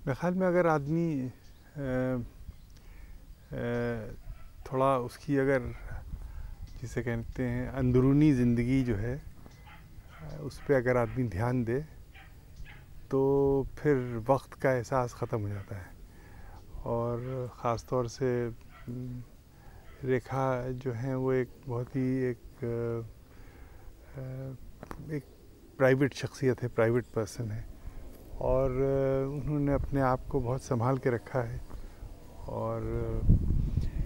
मेरे ख़्याल में अगर आदमी थोड़ा उसकी अगर जिसे कहते हैं अंदरूनी ज़िंदगी जो है उस पर अगर आदमी ध्यान दे तो फिर वक्त का एहसास ख़त्म हो जाता है। और ख़ास तौर से रेखा जो हैं वो एक बहुत ही एक प्राइवेट शख्सियत है, प्राइवेट पर्सन है, और उन्होंने अपने आप को बहुत संभाल के रखा है और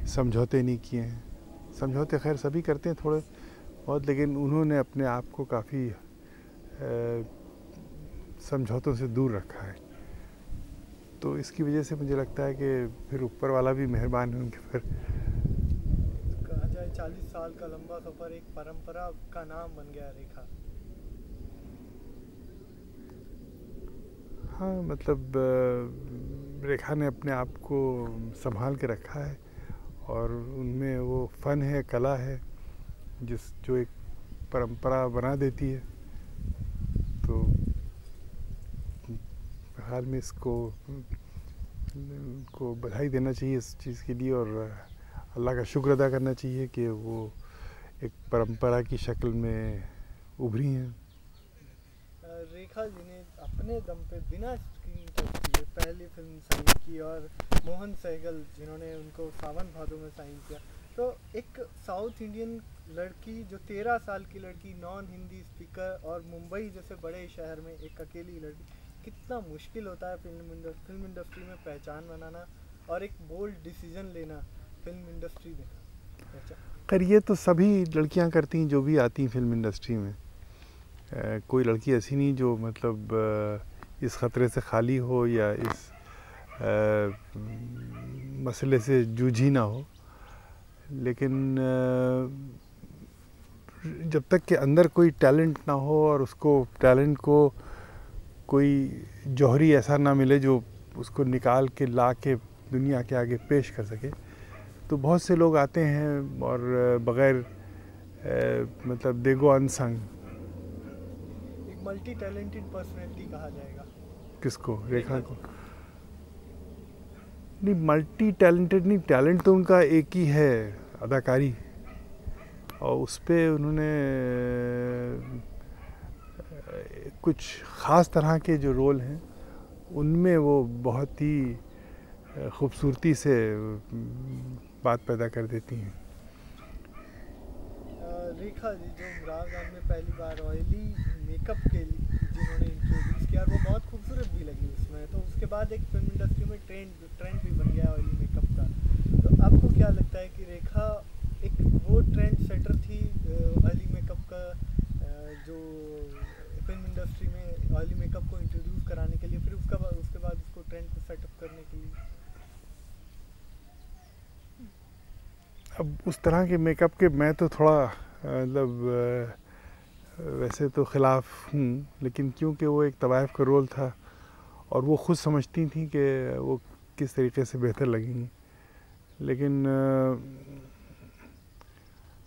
समझौते नहीं किए हैं। समझौते खैर सभी करते हैं थोड़े बहुत, लेकिन उन्होंने अपने आप को काफ़ी समझौतों से दूर रखा है। तो इसकी वजह से मुझे लगता है कि फिर ऊपर वाला भी मेहरबान है उनके पर। कहा जाए 40 साल का लंबा सफर एक परंपरा का नाम बन गया रेखा। हाँ, मतलब रेखा ने अपने आप को संभाल के रखा है और उनमें वो फ़न है, कला है, जो एक परंपरा बना देती है। तो हाल में को बधाई देना चाहिए इस चीज़ के लिए, और अल्लाह का शुक्र अदा करना चाहिए कि वो एक परंपरा की शक्ल में उभरी हैं। रेखा जी ने अपने दम पे बिना स्क्रीन टच किए पहली फिल्म साइन की, और मोहन सहगल जिन्होंने उनको सावन भादों में साइन किया। तो एक साउथ इंडियन लड़की, जो 13 साल की लड़की, नॉन हिंदी स्पीकर, और मुंबई जैसे बड़े शहर में एक अकेली लड़की, कितना मुश्किल होता है फिल्म इंडस्ट्री में पहचान बनाना और एक बोल्ड डिसीजन लेना फिल्म इंडस्ट्री में पहचान। खैर ये तो सभी लड़कियां करती हैं जो भी आती हैं फिल्म इंडस्ट्री में। कोई लड़की ऐसी नहीं जो मतलब इस ख़तरे से खाली हो या इस मसले से जूझी ना हो। लेकिन जब तक के अंदर कोई टैलेंट ना हो और उसको टैलेंट को कोई जौहरी ऐसा ना मिले जो उसको निकाल के ला के दुनिया के आगे पेश कर सके, तो बहुत से लोग आते हैं और बग़ैर मतलब दे गो अनसंग। एक मल्टी टैलेंटेड पर्सनैलिटी कहा जाएगा किसको? रेखा रेखा को? जी को। नहीं, मल्टी टैलेंटेड नहीं, टैलेंट तो उनका एक ही है, अदाकारी। और उस पर उन्होंने कुछ ख़ास तरह के जो रोल हैं उनमें वो बहुत ही खूबसूरती से बात पैदा कर देती हैं। रेखा जी, जो इमरान खान ने पहली बार ऑयली मेकअप के जिन्होंने इंट्रोड्यूस किया, और वो बहुत खूबसूरत भी लगी उसमें, तो उसके बाद एक फिल्म इंडस्ट्री में ट्रेंड भी बन गया ऑयली मेकअप का। तो आपको क्या लगता है कि रेखा एक वो ट्रेंड सेटर थी ऑयली मेकअप का, जो फिल्म इंडस्ट्री में ऑयली मेकअप को इंट्रोड्यूस कराने के लिए, फिर उसके बाद उसको ट्रेंड को सेटअप करने के लिए? अब उस तरह के मेकअप के मैं तो थोड़ा मतलब वैसे तो ख़िलाफ़ हूँ, लेकिन क्योंकि वो एक तवाइफ़ का रोल था और वो ख़ुद समझती थी कि वो किस तरीके से बेहतर लगेंगी। लेकिन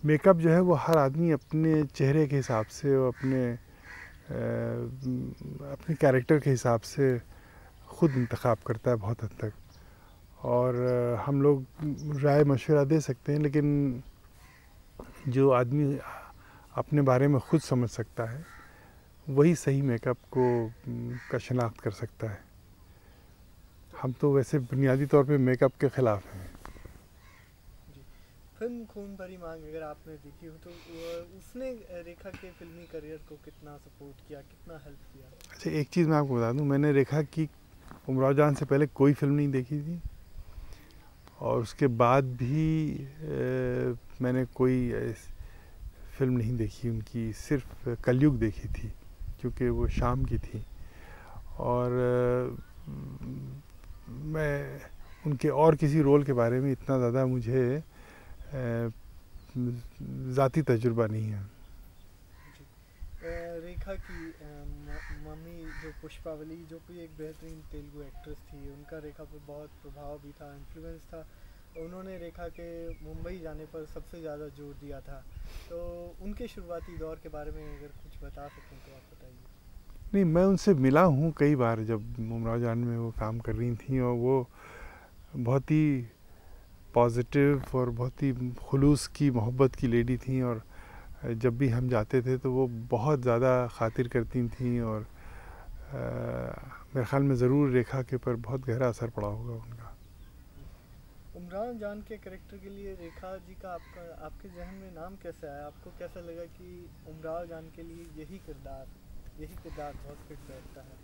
मेकअप जो है वो हर आदमी अपने चेहरे के हिसाब से और अपने कैरेक्टर के हिसाब से ख़ुद इंतखाब करता है बहुत हद तक। और हम लोग राय मशवरा दे सकते हैं, लेकिन जो आदमी अपने बारे में ख़ुद समझ सकता है वही सही मेकअप को का शनाख्त कर सकता है। हम तो वैसे बुनियादी तौर पे मेकअप के ख़िलाफ़ हैं। जी। फिल्म खून भरी मांग अगर आपने देखी हो तो उसने रेखा के फिल्मी करियर को कितना सपोर्ट किया, कितना हेल्प किया? अच्छा, एक चीज़ मैं आपको बता दूं, मैंने रेखा की उमराव जान से पहले कोई फिल्म नहीं देखी थी, और उसके बाद भी मैंने कोई फिल्म नहीं देखी उनकी, सिर्फ कलयुग देखी थी क्योंकि वो शाम की थी। और मैं उनके और किसी रोल के बारे में इतना ज़्यादा मुझे ज़ाती तजुर्बा नहीं है। जी। रेखा की मम्मी जो पुष्पावली, जो कि एक बेहतरीन तेलुगु एक्ट्रेस थी, उनका रेखा पर बहुत प्रभाव भी था, इन्फ्लुएंस था। उन्होंने रेखा के मुंबई जाने पर सबसे ज़्यादा जोर दिया था। तो उनके शुरुआती दौर के बारे में अगर कुछ बता सकें तो आप बताइए। नहीं, मैं उनसे मिला हूँ कई बार जब उमराव जान में वो काम कर रही थी, और वो बहुत ही पॉजिटिव और बहुत ही खुलूस की मोहब्बत की लेडी थी, और जब भी हम जाते थे तो वो बहुत ज़्यादा खातिर करती थी, और मेरे ख़्याल में ज़रूर रेखा के पर बहुत गहरा असर पड़ा होगा उनका। उमराव जान के कैरेक्टर के लिए रेखा जी का आपके जहन में नाम कैसे आया? आपको कैसा लगा कि उमराव जान के लिए यही किरदार बहुत फिट बैठता है?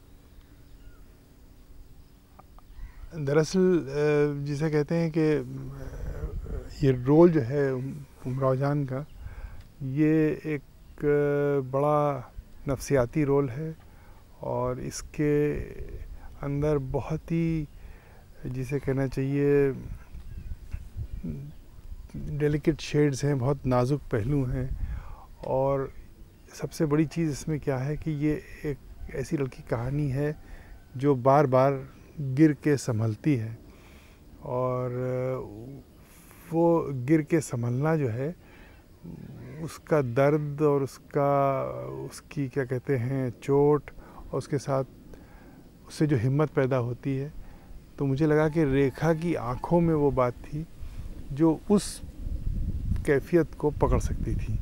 दरअसल जिसे कहते हैं कि ये रोल जो है उमराव जान का, ये एक बड़ा नफसियाती रोल है, और इसके अंदर बहुत ही, जिसे कहना चाहिए, डेलिकेट शेड्स हैं, बहुत नाजुक पहलू हैं। और सबसे बड़ी चीज़ इसमें क्या है कि ये एक ऐसी लड़की कहानी है जो बार बार गिर के संभलती है, और वो गिर के संभलना जो है, उसका दर्द और उसकी क्या कहते हैं चोट, और उसके साथ उससे जो हिम्मत पैदा होती है, तो मुझे लगा कि रेखा की आंखों में वो बात थी जो उस कैफियत को पकड़ सकती थी।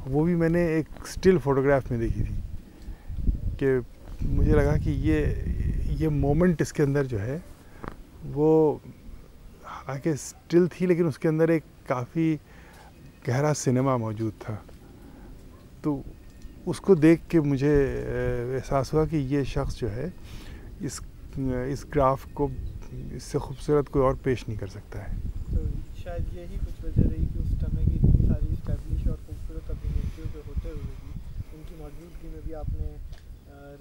वो भी मैंने एक स्टिल फोटोग्राफ में देखी थी, कि मुझे लगा कि ये मोमेंट इसके अंदर जो है, वो हालांकि स्टिल थी लेकिन उसके अंदर एक काफ़ी गहरा सिनेमा मौजूद था। तो उसको देख के मुझे एहसास हुआ कि ये शख्स जो है, इस ग्राफ को इससे खूबसूरत कोई और पेश नहीं कर सकता है। तो शायद यही कुछ वजह रही कि उस समय की इतनी सारी स्टैब्लिश और खूबसूरत अभिनेत्रियों के होते हुए भी उनकी मौजूदगी में भी आपने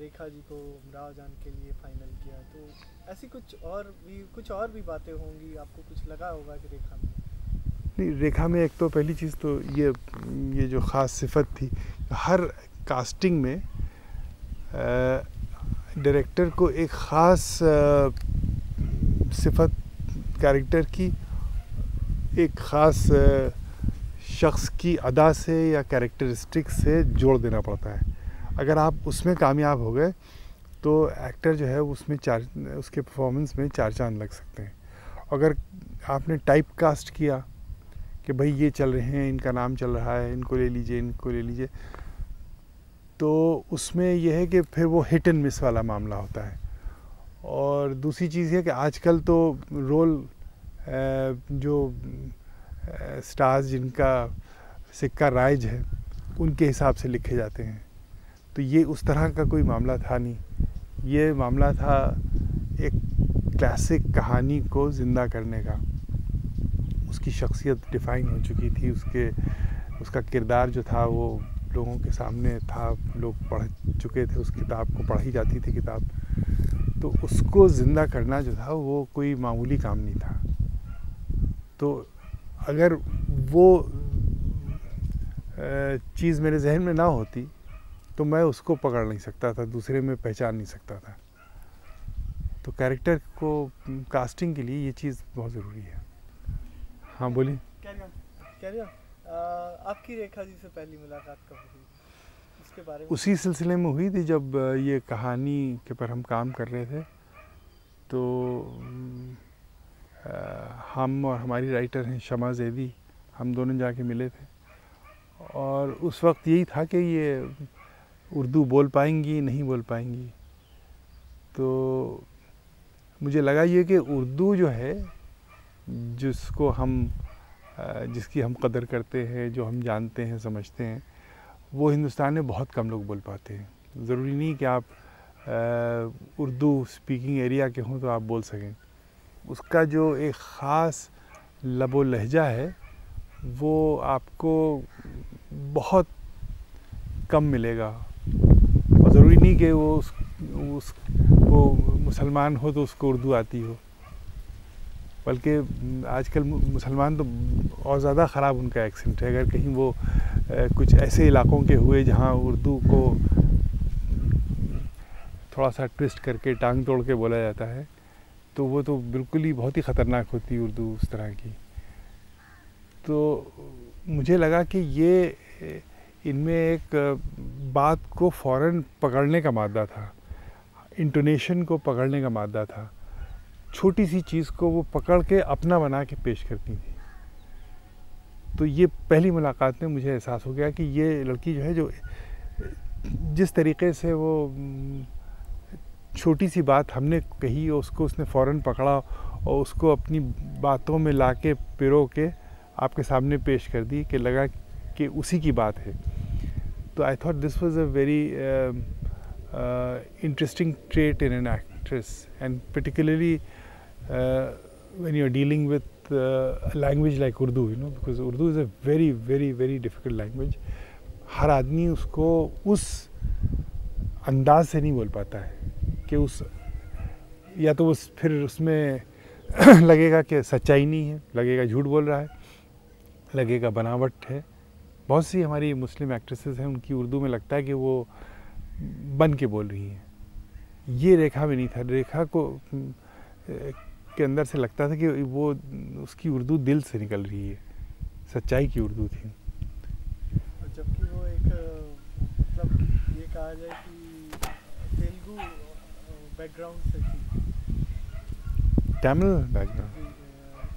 रेखा जी को उमराव जान के लिए फाइनल किया। तो ऐसी कुछ और भी बातें होंगी, आपको कुछ लगा होगा कि रेखा में? नहीं, रेखा में एक तो पहली चीज़ तो ये जो ख़ास सिफत थी, हर कास्टिंग में डायरेक्टर को एक ख़ास सिफत कैरेक्टर की, एक ख़ास शख्स की अदा से या कैरेक्टरिस्टिक से जोड़ देना पड़ता है। अगर आप उसमें कामयाब हो गए तो एक्टर जो है उसमें उसके परफॉर्मेंस में 4 चांद लग सकते हैं। अगर आपने टाइप कास्ट किया कि भाई ये चल रहे हैं, इनका नाम चल रहा है, इनको ले लीजिए, तो उसमें यह है कि फिर वो हिट एंड मिस वाला मामला होता है। और दूसरी चीज़ है कि आजकल तो रोल जो स्टार्स जिनका सिक्का राइज है, उनके हिसाब से लिखे जाते हैं। तो ये उस तरह का कोई मामला था नहीं, ये मामला था एक क्लासिक कहानी को ज़िंदा करने का। उसकी शख्सियत डिफ़ाइन हो चुकी थी, उसका किरदार जो था वो लोगों के सामने था, लोग पढ़ चुके थे उस किताब को, पढ़ी जाती थी किताब। तो उसको ज़िंदा करना जो था वो कोई मामूली काम नहीं था। तो अगर वो चीज़ मेरे जहन में ना होती तो मैं उसको पकड़ नहीं सकता था, दूसरे में पहचान नहीं सकता था। तो कैरेक्टर को कास्टिंग के लिए ये चीज़ बहुत ज़रूरी है। हाँ बोलिए। कैरियर आपकी रेखा जी से पहली मुलाकात कब हुई, इसके बारे में? उसी सिलसिले में हुई थी जब ये कहानी के पर हम काम कर रहे थे। तो हम और हमारी राइटर हैं शमा ज़ैदी, हम दोनों जाके मिले थे, और उस वक्त यही था कि ये उर्दू बोल पाएंगी नहीं बोल पाएंगी। तो मुझे लगा ये कि उर्दू जो है, जिसकी हम कदर करते हैं, जो हम जानते हैं समझते हैं, वो हिंदुस्तान में बहुत कम लोग बोल पाते हैं। ज़रूरी नहीं कि आप उर्दू स्पीकिंग एरिया के हों तो आप बोल सकें। उसका जो एक ख़ास लबो लहजा है वो आपको बहुत कम मिलेगा। और ज़रूरी नहीं कि वो मुसलमान हो तो उसको उर्दू आती हो, बल्कि आजकल मुसलमान तो और ज़्यादा ख़राब उनका एक्सेंट है। अगर कहीं वो कुछ ऐसे इलाक़ों के हुए जहाँ उर्दू को थोड़ा सा ट्विस्ट करके टांग तोड़ के बोला जाता है, तो वो तो बिल्कुल ही बहुत ही ख़तरनाक होती है उर्दू उस तरह की। तो मुझे लगा कि इनमें एक बात को फ़ौरन पकड़ने का मादा था, इंटोनेशन को पकड़ने का मादा था, छोटी सी चीज़ को वो पकड़ के अपना बना के पेश करती थी। तो ये पहली मुलाकात में मुझे एहसास हो गया कि ये लड़की जो है, जो जिस तरीके से वो छोटी सी बात हमने कही, उसको उसने फ़ौरन पकड़ा और उसको अपनी बातों में ला के पिरो के आपके सामने पेश कर दी कि लगा कि उसी की बात है। तो I thought this was a very interesting trait in an actress, and particularly when you're dealing with a language like Urdu, you know, because Urdu is a very, very, very difficult language. हर आदमी उसको उस अंदाज से नहीं बोल पाता है कि उस, या तो उस फिर उसमें लगेगा कि सच्चाई नहीं है, लगेगा झूठ बोल रहा है, लगेगा बनावट है। बहुत सी हमारी मुस्लिम एक्ट्रेसेस हैं, उनकी उर्दू में लगता है कि वो बन के बोल रही हैं। ये रेखा में नहीं था। रेखा को के अंदर से लगता था कि वो, उसकी उर्दू दिल से निकल रही है, सच्चाई की उर्दू थी। जबकि वो एक मतलब ये कहा जाए कि तेलुगु बैकग्राउंड से थी, तमिल बैकग्राउंड।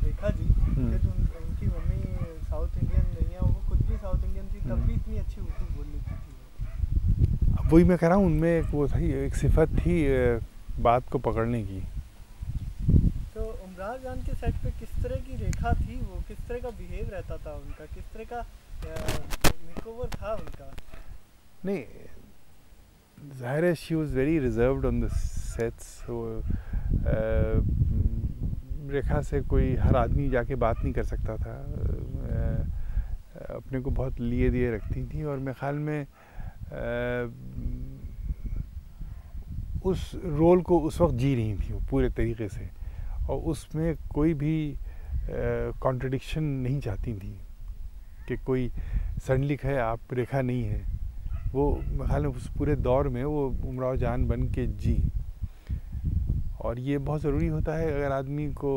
रेखा जी फिर उनकी मम्मी साउथ इंडियन नहीं है, वो खुद भी साउथ इंडियन थी, तब भी इतनी अच्छी उर्दू बोल लेती थी। वही मैं कह रहा हूँ, उनमें एक वो थी, एक सिफत थी बात को पकड़ने की। तो उमरान जान के सेट पे किस तरह की रेखा थी, वो किस तरह का बिहेव रहता था उनका, किस तरह का मेकओवर था उनका? नहीं, ज़ाहिर है she was very reserved on the sets. Rekha से कोई हर आदमी जाके बात नहीं कर सकता था, अपने को बहुत लिए दिए रखती थी। और मेरे ख्याल में उस रोल को उस वक्त जी रही थी वो पूरे तरीके से, और उसमें कोई भी कॉन्ट्रडिक्शन नहीं चाहती थी कि कोई सडनली कहे आप रेखा नहीं है। वो मेरे ख्याल में उस पूरे दौर में वो उमराव जान बन के जी। और ये बहुत ज़रूरी होता है अगर आदमी को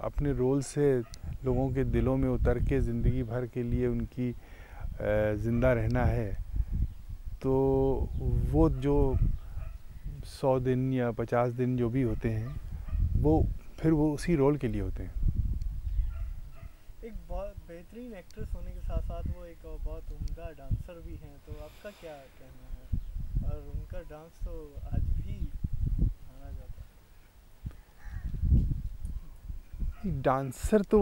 अपने रोल से लोगों के दिलों में उतर के ज़िंदगी भर के लिए उनकी ज़िंदा रहना है, तो वो जो 100 दिन या 50 दिन जो भी होते हैं, वो फिर वो उसी रोल के लिए होते हैं। एक बहुत बेहतरीन एक्ट्रेस होने के साथ साथ वो एक बहुत उम्दा डांसर भी हैं, तो आपका क्या कहना है? और उनका डांस तो आज भी माना जाता है। डांसर तो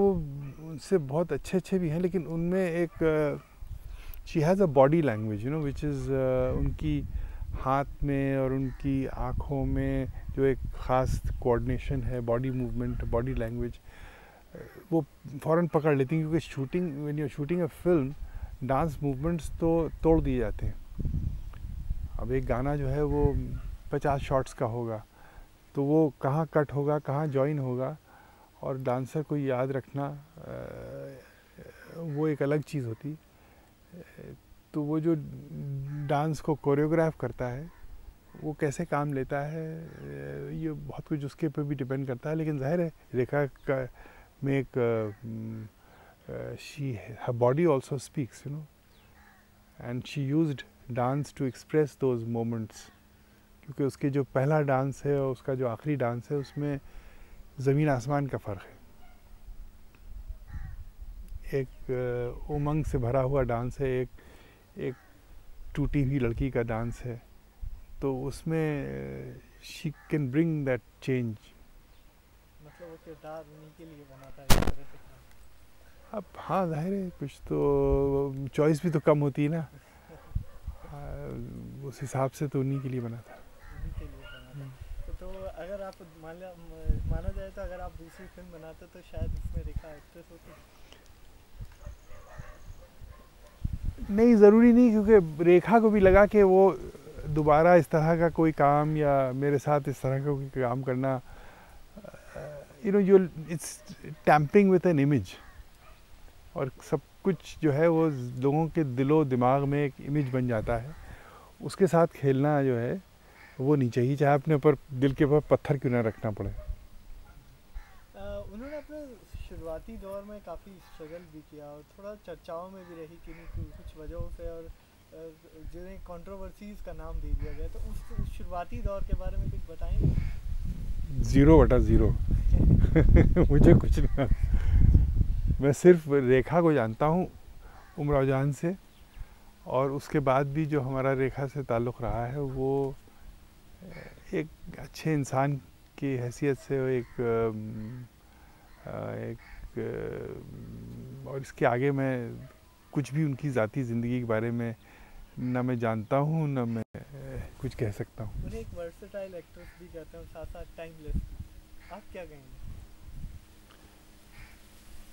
उनसे बहुत अच्छे अच्छे भी हैं, लेकिन उनमें एक she has a body language, you know, which is उनकी हाथ में और उनकी आँखों में जो एक ख़ास कोऑर्डिनेशन है, बॉडी मूवमेंट, बॉडी लैंग्वेज, वो फ़ौरन पकड़ लेती हैं। क्योंकि shooting, when you are shooting a film, dance movements तो तोड़ दिए जाते हैं। अब एक गाना जो है वो 50 शॉट्स का होगा, तो वो कहाँ कट होगा, कहाँ जॉइन होगा, और डांसर को याद रखना वो एक अलग चीज़ होती। तो वो जो डांस को कोरियोग्राफ करता है, वो कैसे काम लेता है, ये बहुत कुछ उसके ऊपर भी डिपेंड करता है। लेकिन जाहिर है रेखा का में एक she, her body also speaks, you know, and she used dance to express those moments. क्योंकि उसके जो पहला डांस है और उसका जो आखिरी डांस है, उसमें ज़मीन आसमान का फ़र्क है। एक उमंग से भरा हुआ डांस है, एक टूटी हुई लड़की का डांस है। तो उसमें she can bring that change. मतलब वो किरदार उन्हीं के लिए बना था इस तरह से। अब हाँ, जाहिर है कुछ तो चॉइस भी तो कम होती है ना, उस हिसाब से तो उन्हीं के लिए बना था। उन्हीं के लिए बना था। तो अगर आप माना जाए तो अगर आप दूसरी फिल्म बनाते तो शायद इसमें रेखा एक्ट्रेस होती? नहीं, ज़रूरी नहीं, क्योंकि रेखा को भी लगा कि वो दोबारा इस तरह का कोई काम या मेरे साथ इस तरह का कोई काम करना, you know, it's tampering with an image. और सब कुछ जो है वो लोगों के दिलो दिमाग में एक इमेज बन जाता है, उसके साथ खेलना जो है वो नहीं चाहिए, चाहे अपने ऊपर दिल के ऊपर पत्थर क्यों ना रखना पड़े। उन्होंने अपने शुरुआती दौर में काफ़ी स्ट्रगल भी किया और थोड़ा चर्चाओं में भी रही कि कुछ वजहों से, और जिन्हें कंट्रोवर्सीज का नाम दे दिया गया, तो उस शुरुआती दौर के बारे में कुछ बताएंगे? 0/0 मुझे कुछ नहीं, मैं सिर्फ रेखा को जानता हूँ उमराव जान से, और उसके बाद भी जो हमारा रेखा से ताल्लुक़ रहा है वो एक अच्छे इंसान की हैसियत से और इसके आगे मैं कुछ भी उनकी ज़ाती ज़िंदगी के बारे में ना मैं जानता हूँ ना मैं कुछ कह सकता हूँ। उन्हें एक वर्सेटाइल एक्ट्रेस भी कहते हैं, साथ साथ टाइमलेस। आप क्या कहेंगे?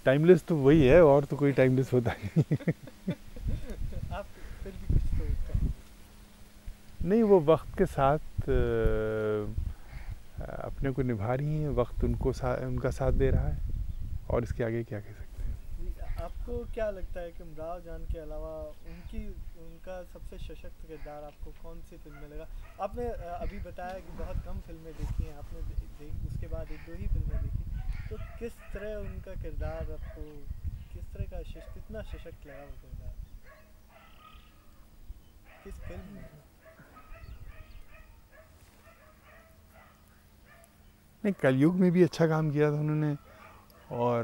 टाइमलेस तो वही है, और तो कोई टाइमलेस होता नहीं। आप फिर भी कुछ तो कहेंगे? नहीं, वो वक्त के साथ अपने को निभा रही हैं, वक्त उनका साथ दे रहा है, और इसके आगे क्या कह सकते हैं। आपको क्या लगता है कि उमराव जान के अलावा उनका सबसे सशक्त किरदार आपको कौन सी फिल्म में लगा? आपने अभी बताया कि बहुत कम फिल्में देखी हैं आपने, उसके बाद 1-2 ही फिल्में देखी, तो किस तरह उनका किरदार आपको, किस तरह का कितना सशक्त लगा वो किरदार, किस फिल्म में? नहीं, कलयुग में भी अच्छा काम किया था उन्होंने, और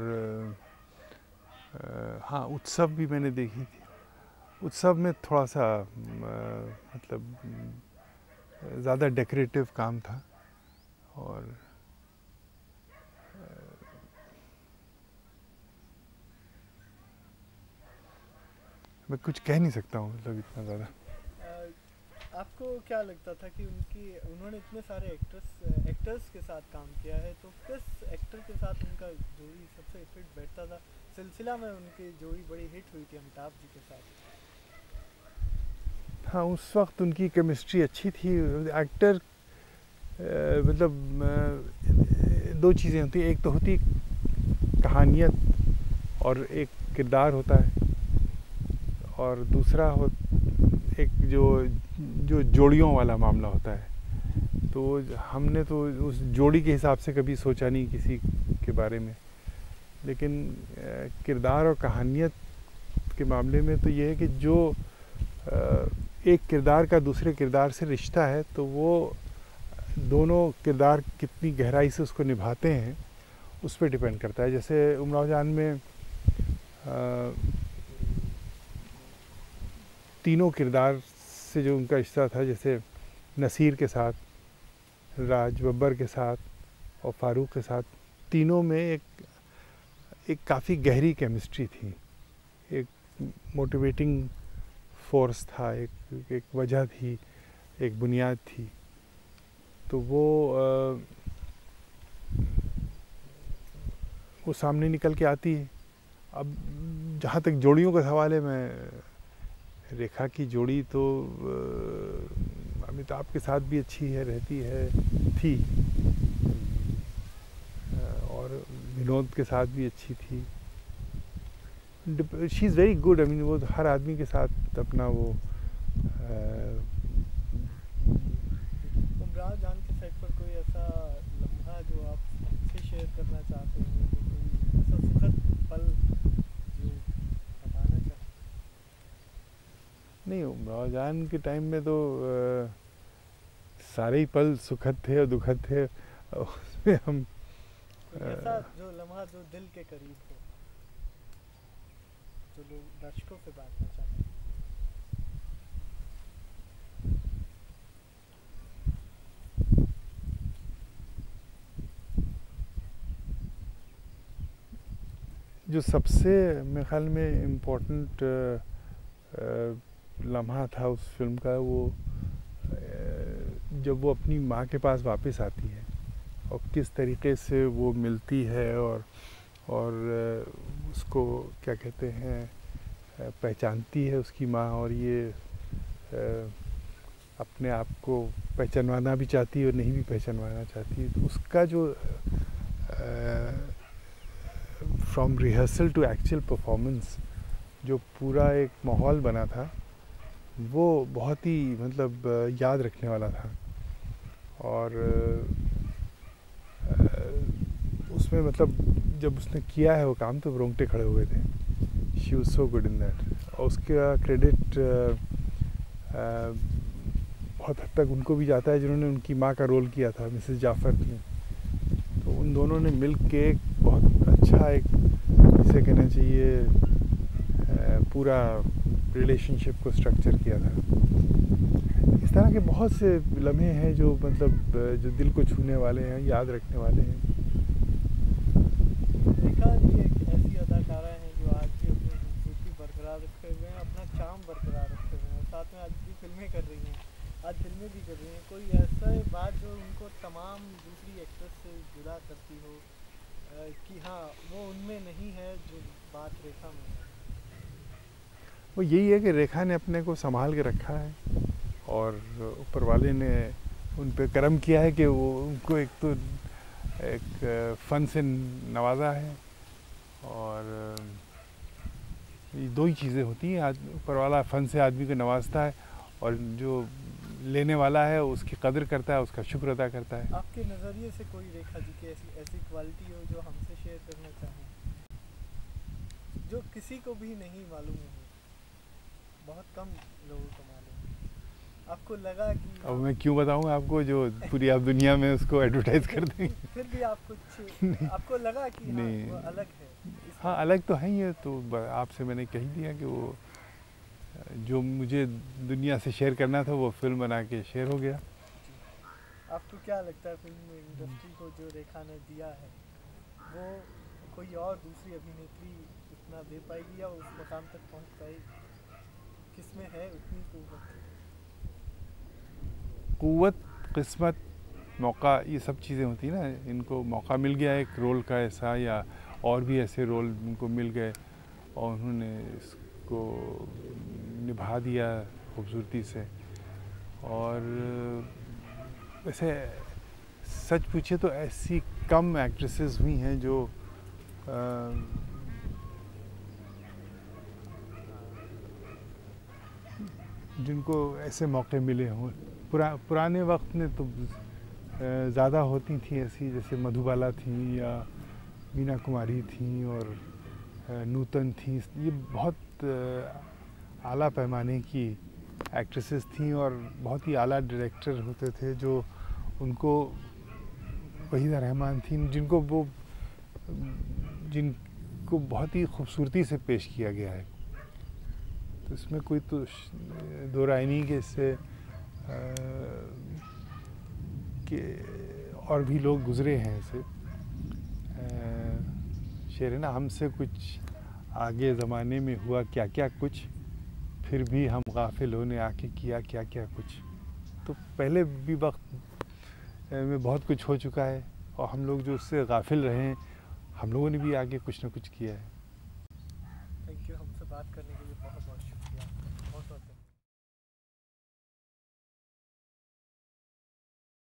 हाँ, उत्सव भी मैंने देखी थी। उत्सव में थोड़ा सा मतलब ज़्यादा डेकोरेटिव काम था, और मैं कुछ कह नहीं सकता हूँ, मतलब इतना ज़्यादा। आपको क्या लगता था कि उन्होंने इतने सारे एक्टर्स के साथ काम किया है, तो किस एक्टर के साथ उनका जोड़ी सबसे फिट बैठता था? सिलसिला में उनकी जोड़ी बड़ी हिट हुई थी अमिताभ जी के साथ। हाँ, उस वक्त उनकी केमिस्ट्री अच्छी थी। एक्टर मतलब 2 चीज़ें होती हैं, एक तो होती कहानियत और एक किरदार होता है, और दूसरा एक जो जोड़ियों वाला मामला होता है। तो हमने तो उस जोड़ी के हिसाब से कभी सोचा नहीं किसी के बारे में, लेकिन किरदार और कहानियत के मामले में तो ये है कि जो एक किरदार का दूसरे किरदार से रिश्ता है, तो वो दोनों किरदार कितनी गहराई से उसको निभाते हैं उस पर डिपेंड करता है। जैसे उमराव जान में तीनों किरदार से जो उनका रिश्ता था, जैसे नसीर के साथ, राज बब्बर के साथ और फारूक के साथ, तीनों में एक काफ़ी गहरी केमिस्ट्री थी, एक मोटिवेटिंग फोर्स था, एक वजह थी, एक बुनियाद थी। तो वो सामने निकल के आती है। अब जहाँ तक जोड़ियों का सवाल है, मैं रेखा की जोड़ी तो अमिताभ के साथ भी अच्छी है, रहती है, थी, और विनोद के साथ भी अच्छी थी। She is very good. I mean, वो हर आदमी के साथ अपना वो उमराव जान के सेट पर कोई ऐसा लम्हा जो आप हमसे शेयर करना चाहते हैं, कोई ऐसा सुखद पल जो बताना चाहते? नहीं, उमराव जान के टाइम में तो सारे ही पल सुखद थे और दुखद थे। उसमें हम ऐसा जो लम्हा जो दिल के करीब हो, जो लोग दर्शकों से बांटना चाहते हैं। जो सबसे मेरे ख्याल में इम्पोर्टेंट लम्हा था उस फिल्म का, वो जब वो अपनी माँ के पास वापस आती है और किस तरीके से वो मिलती है, और उसको क्या कहते हैं, पहचानती है उसकी माँ, और ये अपने आप को पहचानवाना भी चाहती है और नहीं भी पहचानवाना चाहती है। तो उसका जो from rehearsal to actual performance जो पूरा एक माहौल बना था, वो बहुत ही मतलब याद रखने वाला था। और उसमें मतलब जब उसने किया है वो काम, तो रोंगटे खड़े हुए थे। She was so good in that. और उसका क्रेडिट बहुत हद तक उनको भी जाता है जिन्होंने उनकी माँ का रोल किया था, मिसेस जाफ़र थी। तो उन दोनों ने मिल के एक बहुत अच्छा एक जिसे कहना चाहिए पूरा रिलेशनशिप को स्ट्रक्चर किया था। इस तरह के बहुत से लम्हे हैं जो मतलब जो दिल को छूने वाले हैं, याद रखने वाले हैं। रेखा जी एक ऐसी अदाकारा हैं जो आज भी अपनी खूबसूरती बरकरार रखे हुए हैं, अपना चार्म बरकरार रखे हुए हैं और साथ में आज भी फिल्में कर रही हैं, आज फिल्में भी कर रही हैं। कोई ऐसा बात जो उनको तमाम दूसरी एक्ट्रेस से जुदा करती हो कि हाँ वो उनमें नहीं है जो बात रेखा में है? वो यही है कि रेखा ने अपने को संभाल के रखा है और ऊपर वाले ने उन पे करम किया है कि वो उनको एक तो एक फ़न से नवाजा है। और ये दो ही चीज़ें होती हैं, ऊपर वाला फ़न से आदमी को नवाजता है और जो लेने वाला है उसकी कदर करता है, उसका शुक्र अदा करता है। आपके नज़रिए से कोई रेखा जी की ऐसी क्वालिटी हो जो हमसे शेयर करना चाहें, जो किसी को भी नहीं मालूम हो, बहुत कम लोगों को मालूम, आपको लगा कि अब मैं क्यों बताऊँ आपको, जो पूरी आप दुनिया में उसको एडवर्टाइज कर देंगे। फिर भी आप कुछ आपको लगा कि हाँ वो अलग है? हाँ अलग तो है ही है, तो आपसे मैंने कह दिया कि वो जो मुझे दुनिया से शेयर करना था वो फिल्म बना के शेयर हो गया। आपको क्या लगता है फिल्म इंडस्ट्री को जो रेखा ने दिया है वो कोई और दूसरी अभिनेत्री उतना दे पाएगी या उस मुकाम तक पहुंच पाएगी? किसमें है उतनी कुव्वत, किस्मत, मौका, ये सब चीज़ें होती हैं ना। इनको मौका मिल गया एक रोल का ऐसा, या और भी ऐसे रोल उनको मिल गए और उन्होंने इसको निभा दिया खूबसूरती से। और वैसे सच पूछे तो ऐसी कम एक्ट्रेसेस हुई हैं जो जिनको ऐसे मौके मिले हों। पुराने वक्त में तो ज़्यादा होती थी ऐसी, जैसे मधुबाला थी या मीना कुमारी थी और नूतन थी। ये बहुत आला पैमाने की एक्ट्रेसेस थी और बहुत ही आला डायरेक्टर होते थे जो उनको, वहीदा रहमान थी, जिनको बहुत ही खूबसूरती से पेश किया गया है। तो इसमें कोई तो दो राय नहीं कि इससे कि और भी लोग गुज़रे हैं ऐसे। शेर है ना, हमसे कुछ आगे ज़माने में हुआ क्या क्या कुछ, फिर भी हम गाफिलों ने आके किया क्या क्या कुछ। तो पहले भी वक्त में बहुत कुछ हो चुका है और हम लोग जो उससे गाफिल रहे हैं, हम लोगों ने भी आगे कुछ ना कुछ किया है। थैंक यू, हमसे बात करने के लिए बहुत बहुत शुक्रिया। बहुत बहुत